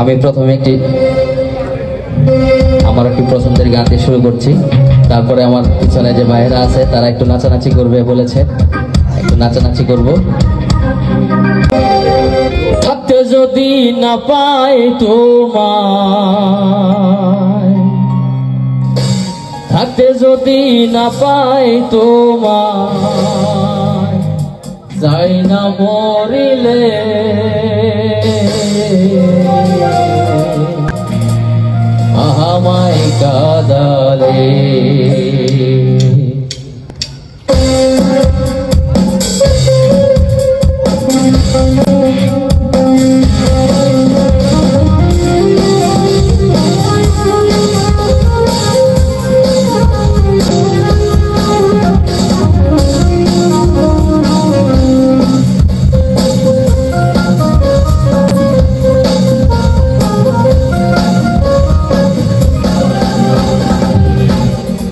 আমি প্রথমে আমার একটি পছন্দের গান দিয়ে শুরু করছি। তারপরে আমার পিছনে যে ভাইয়েরা আছে তারা একটু নাচানাচি করবে বলেছে, একটু নাচানাচি করব। থাকতে যদি না পাই তোমায়, থাকতে যদি না পাই তোমায়, যাই না মরিলে আমায় কাঁদালে।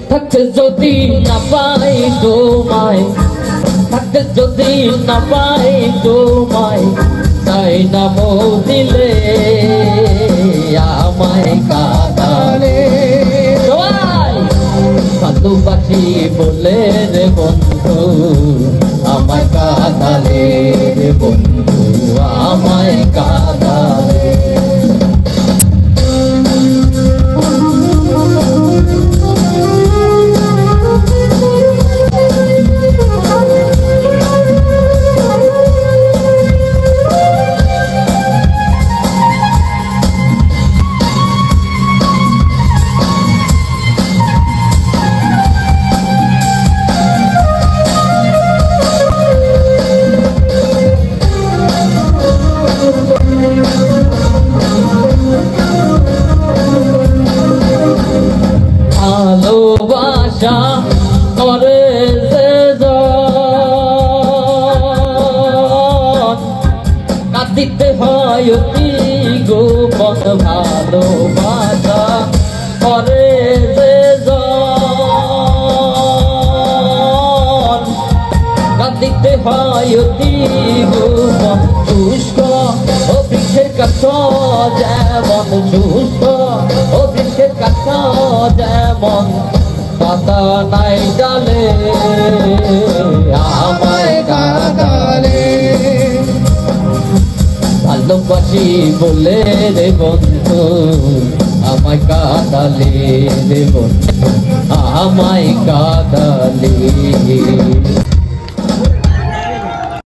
থাকতে যদি না পাই তোমায়, থাকতে যদি না পাই তোমায়, তাই না মরিলে আমায় কাঁদালে। ভালোবাসি বলে রে বন্ধু আমায় কাঁদালে, রে বন্ধু আমায় কাঁদালে। ভালোবাসা করে যে কাঁদিতে হয় অতি গোপন। ভালোবাসা করে যে কাঁদিতে হয় অতি গোপন। শুষ্ক ও বৃক্ষের কাছ যেমন, শুষ্ক ও বৃক্ষের কাছ যেমন, পাতা নাই ডালে আমায় কাঁদালে। ভালোবাসি বলে রে বন্ধু আমায় কাঁদালে, রে বন্ধু আমায় কাঁদালে।